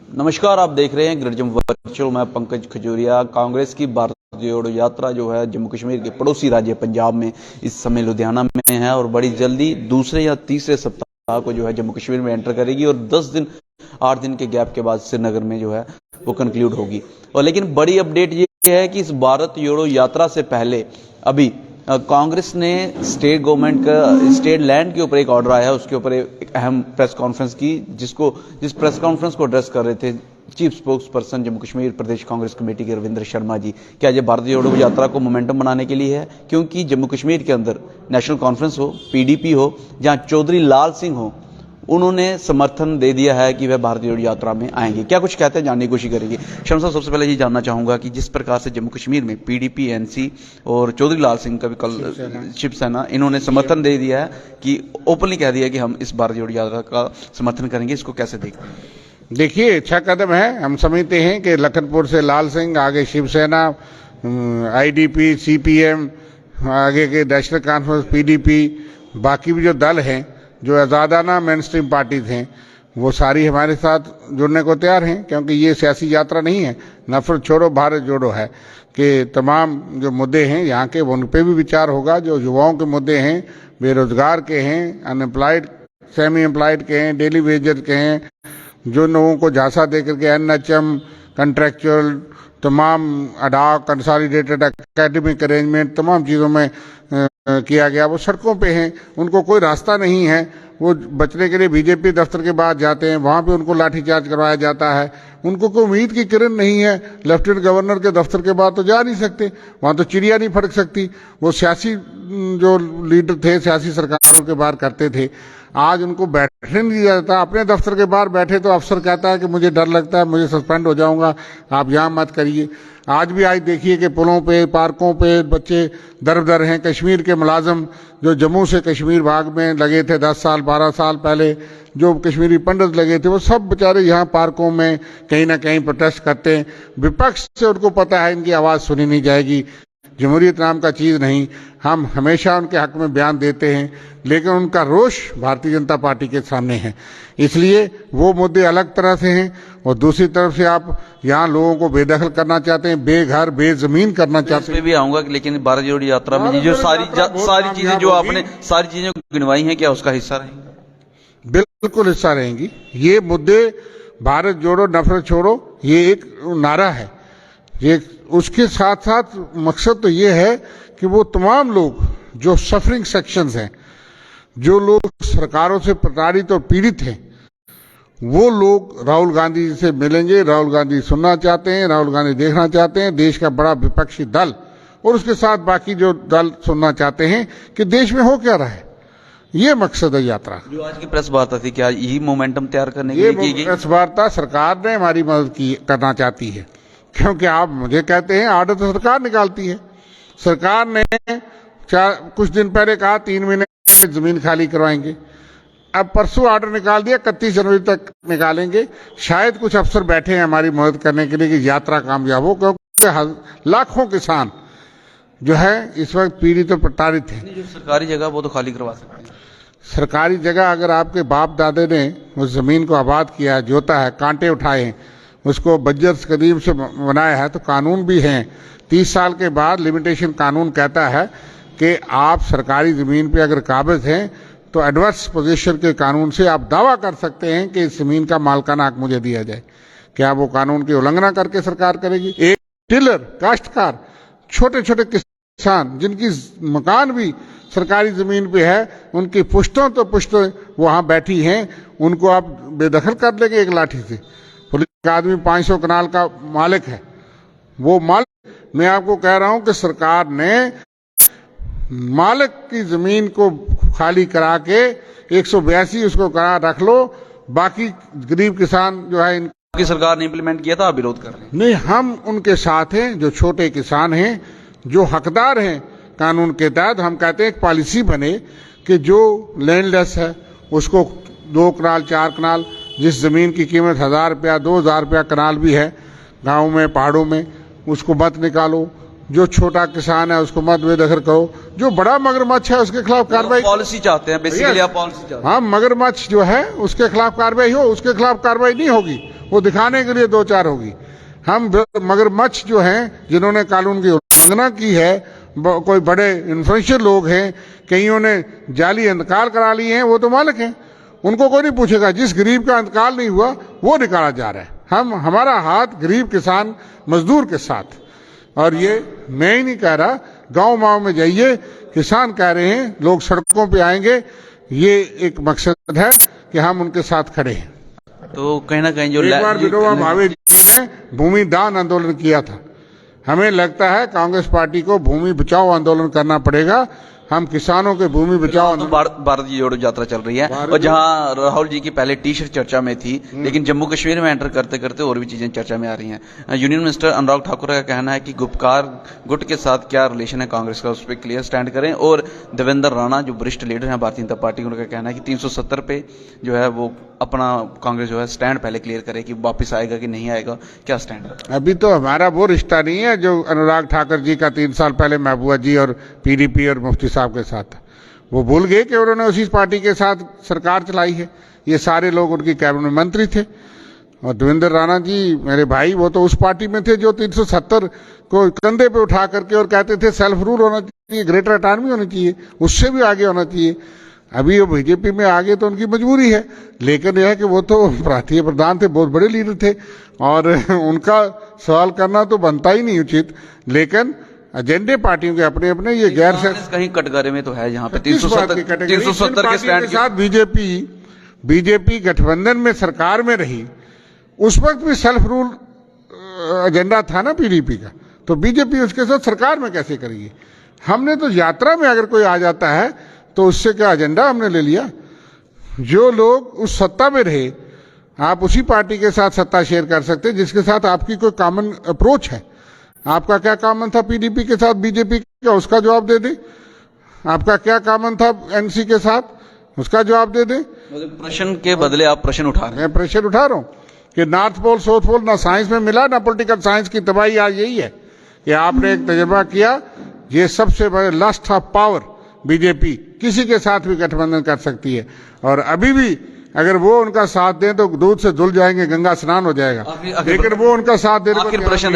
नमस्कार, आप देख रहे हैं ग्रिडजम वर्चुअल। मैं पंकज खजूरिया। कांग्रेस की भारत जोड़ो यात्रा जो है जम्मू कश्मीर के पड़ोसी राज्य पंजाब में इस समय लुधियाना में है और बड़ी जल्दी दूसरे या तीसरे सप्ताह को जो है जम्मू कश्मीर में एंटर करेगी और 8 दिन के गैप के बाद श्रीनगर में जो है वो कंक्लूड होगी। और लेकिन बड़ी अपडेट ये है कि इस भारत जोड़ो यात्रा से पहले अभी कांग्रेस ने स्टेट गवर्नमेंट का स्टेट लैंड के ऊपर एक ऑर्डर आया है, उसके ऊपर एक अहम प्रेस कॉन्फ्रेंस की, जिस प्रेस कॉन्फ्रेंस को एड्रेस कर रहे थे chief spokesperson Jammu Kashmir Pradesh Congress committee के रविंद्र शर्मा जी। क्या ये भारत जोड़ो यात्रा को मोमेंटम बनाने के लिए है? क्योंकि जम्मू कश्मीर के अंदर नेशनल कॉन्फ्रेंस हो, पीडीपी हो, जहां चौधरी लाल सिंह हो, उन्होंने समर्थन दे दिया है कि वह भारत जोड़ो यात्रा में आएंगे। क्या कुछ कहते हैं, जानने की कोशिश करेंगे। शर्मा साहब, सबसे पहले ये जानना चाहूंगा कि जिस प्रकार से जम्मू कश्मीर में पीडीपी, एनसी और चौधरी लाल सिंह का भी कल शिवसेना इन्होंने समर्थन दे दिया है कि ओपनली कह दिया कि हम इस भारत जोड़ो यात्रा का समर्थन करेंगे, इसको कैसे देखते हैं? देखिए, अच्छा कदम है। हम समझते हैं कि लखनपुर से लाल सिंह, आगे शिवसेना, आईडीपी, सीपीएम, आगे के नेशनल कॉन्फ्रेंस, पीडीपी, बाकी भी जो दल हैं, जो आज़ादाना मेन स्ट्रीम पार्टीज हैं, वो सारी हमारे साथ जुड़ने को तैयार हैं। क्योंकि ये सियासी यात्रा नहीं है, नफरत छोड़ो भारत जोड़ो है कि तमाम जो मुद्दे हैं यहाँ के उन पे भी विचार होगा। जो युवाओं के मुद्दे हैं, बेरोजगार के हैं, अनएम्प्लॉयड, सेमी एम्प्लॉयड के हैं, डेली वेजर के हैं, जो लोगों को झांसा देकर के एनएचएम, कंट्रेक्चुअल, तमाम अडाक, कंसोलिडेटेड एकेडमिक अरेंजमेंट, तमाम चीज़ों में किया गया, वो सड़कों पे हैं, उनको कोई रास्ता नहीं है। वो बचने के लिए बीजेपी दफ्तर के बाद जाते हैं, वहाँ पे उनको लाठीचार्ज करवाया जाता है। उनको कोई उम्मीद की किरण नहीं है। लेफ्टिनेंट गवर्नर के दफ्तर के बाद तो जा नहीं सकते, वहाँ तो चिड़िया नहीं फड़क सकती। वो सियासी जो लीडर थे, सियासी सरकारों के बाहर करते थे, आज उनको बैठने नहीं दिया जाता। अपने दफ्तर के बाहर बैठे तो अफसर कहता है कि मुझे डर लगता है, मुझे सस्पेंड हो जाऊंगा, आप यहाँ मत करिए। आज भी आज देखिए कि पुलों पे, पार्कों पे बच्चे दर दर हैं। कश्मीर के मुलाजम जो जम्मू से कश्मीर भाग में लगे थे 10 साल 12 साल पहले, जो कश्मीरी पंडित लगे थे, वो सब बेचारे यहाँ पार्कों में कहीं ना कहीं प्रोटेस्ट करते हैं। विपक्ष से उनको पता है इनकी आवाज़ सुनी नहीं जाएगी। जमहूरियत नाम का चीज़ नहीं। हम हमेशा उनके हक में बयान देते हैं, लेकिन उनका रोष भारतीय जनता पार्टी के सामने है। इसलिए वो मुद्दे अलग तरह से हैं। और दूसरी तरफ से आप यहाँ लोगों को बेदखल करना चाहते हैं, बेघर बेजमीन करना चाहते हैं। भी आऊंगा, लेकिन भारत जोड़ो यात्रा में जो सारी चीजें जो आपने सारी चीजें गिनवाई हैं, क्या उसका हिस्सा रहेंगे? बिल्कुल हिस्सा रहेंगी। ये मुद्दे भारत जोड़ो नफरत छोड़ो, ये एक नारा है। ये उसके साथ साथ मकसद तो ये है कि वो तमाम लोग जो सफरिंग सेक्शंस हैं, जो लोग सरकारों से प्रताड़ित और पीड़ित हैं, वो लोग राहुल गांधी जी से मिलेंगे। राहुल गांधी सुनना चाहते हैं, राहुल गांधी देखना चाहते हैं, देश का बड़ा विपक्षी दल, और उसके साथ बाकी जो दल सुनना चाहते हैं कि देश में हो क्या रहा है। ये मकसद है यात्रा। जो आज की प्रेस वार्ता थी, क्या यही मोमेंटम तैयार करने के लिए की गई? प्रेस वार्ता सरकार ने हमारी मदद करना चाहती है। क्योंकि आप मुझे कहते हैं ऑर्डर तो सरकार निकालती है। सरकार ने कुछ दिन पहले कहा 3 महीने में जमीन खाली करवाएंगे। अब परसों ऑर्डर निकाल दिया, 31 जनवरी तक निकालेंगे। शायद कुछ अफसर बैठे हैं हमारी मदद करने के लिए कि यात्रा कामयाब हो, क्योंकि लाखों किसान जो है इस वक्त पीड़ित और प्रताड़ित हैं। जो सरकारी जगह वो तो खाली करवा सकते हैं। सरकारी जगह अगर आपके बाप दादे ने उस जमीन को आबाद किया है, जोता है, कांटे उठाए हैं, उसको बंजर कदीम से बनाया है, तो कानून भी हैं। 30 साल के बाद लिमिटेशन कानून कहता है कि आप सरकारी ज़मीन पे अगर काबिज हैं तो एडवर्स पोजीशन के कानून से आप दावा कर सकते हैं कि इस ज़मीन का मालिकाना हक मुझे दिया जाए। क्या वो कानून की उल्लंघना करके सरकार करेगी? एक टिलर, काश्तकार, छोटे छोटे किसान जिनकी मकान भी सरकारी ज़मीन पे है, उनकी पुश्तों तो पुश्तों वहाँ बैठी हैं, उनको आप बेदखल कर देंगे एक लाठी से। पुलिस आदमी 500 कनाल का मालिक है, वो मालिक, मैं आपको कह रहा हूं कि सरकार ने मालिक की जमीन को खाली करा के 182 उसको करा रख लो, बाकी गरीब किसान जो है इनकी सरकार ने इंप्लीमेंट किया था, आप विरोध कर रहे हैं? नहीं, हम उनके साथ हैं। जो छोटे किसान हैं, जो हकदार हैं कानून के तहत, हम कहते हैं एक पॉलिसी बने कि जो लैंडलेस है उसको 2 कनाल 4 कनाल, जिस जमीन की कीमत 1000 रुपया 2000 रुपया कनाल भी है गाँव में, पहाड़ों में, उसको मत निकालो। जो छोटा किसान है उसको मत बेदखल करो, जो बड़ा मगरमच्छ है उसके खिलाफ कार्रवाई। पॉलिसी चाहते हैं बेसिकली, आप पॉलिसी चाहते हैं। हाँ, मगरमच्छ जो है उसके खिलाफ कार्रवाई हो, उसके खिलाफ कार्रवाई नहीं होगी, वो दिखाने के लिए दो चार होगी। हम मगरमच्छ जो हैं जिन्होंने कानून की उल्लंघना की है, कोई बड़े इन्फ्लुएंशियल लोग हैं, कईयों ने जाली इंतकाल करा लिए हैं, वो तो मालिक हैं, उनको कोई नहीं पूछेगा। जिस गरीब का इंतकाल नहीं हुआ वो निकाला जा रहा है। हमारा हाथ गरीब किसान मजदूर के साथ, और ये मैं ही नहीं कह रहा, गांव में जाइए किसान कह रहे हैं, लोग सड़कों पे आएंगे, ये एक मकसद है कि हम उनके साथ खड़े हैं। तो कहीं ना कहीं जो एक बार विनोबा भावे जी ने भूमि दान आंदोलन किया था, हमें लगता है कांग्रेस पार्टी को भूमि बचाओ आंदोलन करना पड़ेगा। हम किसानों के भूमि बचाओ तो भारतीय जोड़ो यात्रा चल रही है, और जहां राहुल जी की पहले टी शर्ट चर्चा में थी, लेकिन जम्मू कश्मीर में एंटर करते करते और भी चीजें चर्चा में आ रही हैं। यूनियन मिनिस्टर अनुराग ठाकुर का कहना है कि गुट के साथ क्या रिलेशन है कांग्रेस का, उस पर क्लियर स्टैंड करें। और देवेंद्र राणा जो वरिष्ठ लीडर हैं भारतीय जनता पार्टी, उनका कहना है कि 370 पे जो है वो अपना कांग्रेस जो है स्टैंड पहले क्लियर करे कि वापिस आएगा कि नहीं आएगा, क्या स्टैंड है। अभी तो हमारा वो रिश्ता नहीं है जो अनुराग ठाकुर जी का 3 साल पहले महबूबा जी और पीडीपी और मुफ्ती साहब के साथ था। वो भूल गए कि उन्होंने उसी पार्टी के साथ सरकार चलाई है, ये सारे लोग उनकी कैबिनेट मंत्री थे। और देवेंद्र राणा जी मेरे भाई, वो तो उस पार्टी में थे जो 370 को कंधे पे उठा करके और कहते थे सेल्फ रूल होना चाहिए, ग्रेटर ऑटोनॉमी होनी चाहिए, उससे भी आगे होना चाहिए। अभी वो बीजेपी में आगे तो उनकी मजबूरी है, लेकिन यह है कि वो तो भारतीय प्रधान थे, बहुत बड़े लीडर थे, और उनका सवाल करना तो बनता ही नहीं उचित। लेकिन एजेंडे पार्टियों के अपने अपने, ये गैर से कहीं कटघरे में तो है जहां पे 370 के स्टैंड के साथ बीजेपी गठबंधन में सरकार में रही, उस वक्त भी सेल्फ रूल एजेंडा था ना पीडीपी का, तो बीजेपी उसके साथ सरकार में कैसे करेगी। हमने तो यात्रा में अगर कोई आ जाता है तो उससे क्या एजेंडा हमने ले लिया। जो लोग उस सत्ता में रहे, आप उसी पार्टी के साथ सत्ता शेयर कर सकते जिसके साथ आपकी कोई कॉमन अप्रोच है। आपका क्या कॉमन था पीडीपी के साथ बीजेपी का, उसका जवाब दे दे। आपका क्या कॉमन था एनसी के साथ, उसका जवाब दे दे। प्रश्न के बदले आप प्रश्न उठा रहे हैं। मैं प्रश्न उठा रहा हूं कि नॉर्थ पोल साउथ पोल ना साइंस में मिला ना पॉलिटिकल साइंस की तबाही आज यही है कि आपने एक तजुर्बा किया। ये सबसे बड़े लस्ट ऑफ पावर बीजेपी किसी के साथ भी गठबंधन कर सकती है, और अभी भी अगर वो उनका साथ दें तो दूध से धुल जाएंगे, गंगा स्नान हो जाएगा। लेकिन वो उनका साथ दे। आखिरी प्रश्न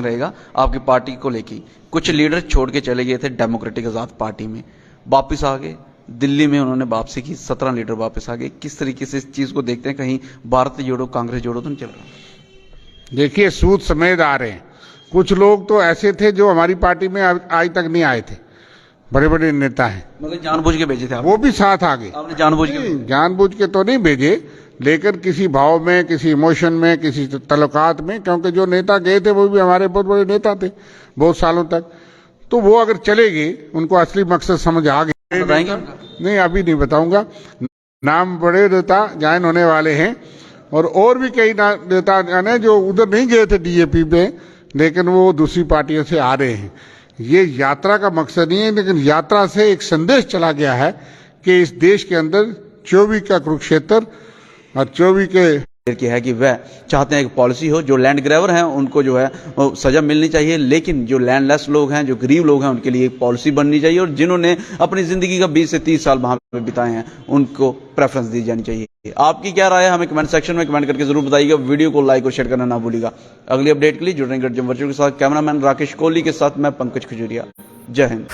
रहेगा आपकी पार्टी को लेके। कुछ लीडर छोड़ के चले गए थे डेमोक्रेटिक आजाद पार्टी में, वापिस आ गए, दिल्ली में उन्होंने वापसी की, 17 लीडर वापस आ गए। किस तरीके से इस चीज को देखते हैं, कहीं भारत जोड़ो कांग्रेस जोड़ो तो नहीं चल रहा? देखिए, सूद समेत आ रहे हैं। कुछ लोग तो ऐसे थे जो हमारी पार्टी में आज तक नहीं आए थे, बड़े बड़े नेता हैं, मतलब जानबूझ के भेजे थे आप? वो भी साथ आ गए। आपने जानबूझ के तो नहीं भेजे, लेकिन किसी भाव में, किसी इमोशन में, किसी तल्लुकात में, क्योंकि जो नेता गए थे वो भी हमारे बहुत बड़े नेता थे बहुत सालों तक, तो वो अगर चले गए, उनको असली मकसद समझ आ गए। नहीं, अभी नहीं बताऊंगा। नाम बड़े नेता ज्वाइन होने वाले हैं, और भी कई नेता जो उधर नहीं गए थे डीएपी में, लेकिन वो दूसरी पार्टियों से आ रहे हैं। ये यात्रा का मकसद नहीं है, लेकिन यात्रा से एक संदेश चला गया है कि इस देश के अंदर 24 का कुरुक्षेत्र और 24 के है कि वह चाहते हैं एक पॉलिसी हो, जो लैंड ग्रैबर हैं उनको जो है वो सजा मिलनी चाहिए, लेकिन जो लैंडलेस लोग हैं, जो गरीब लोग हैं, उनके लिए एक पॉलिसी बननी चाहिए, और जिन्होंने अपनी जिंदगी का 20 से 30 साल वहां पे बिताए हैं उनको प्रेफरेंस दी जानी चाहिए। आपकी क्या राय है, हमें कमेंट सेक्शन में कमेंट करके जरूर बताइएगा। वीडियो को लाइक और शेयर करना ना भूलिएगा। अगली अपडेट के लिए जुड़ रहेंगे वर्चुअल के साथ। कैमरामैन राकेश कोहली के साथ मैं पंकज खजूरिया। जय हिंद।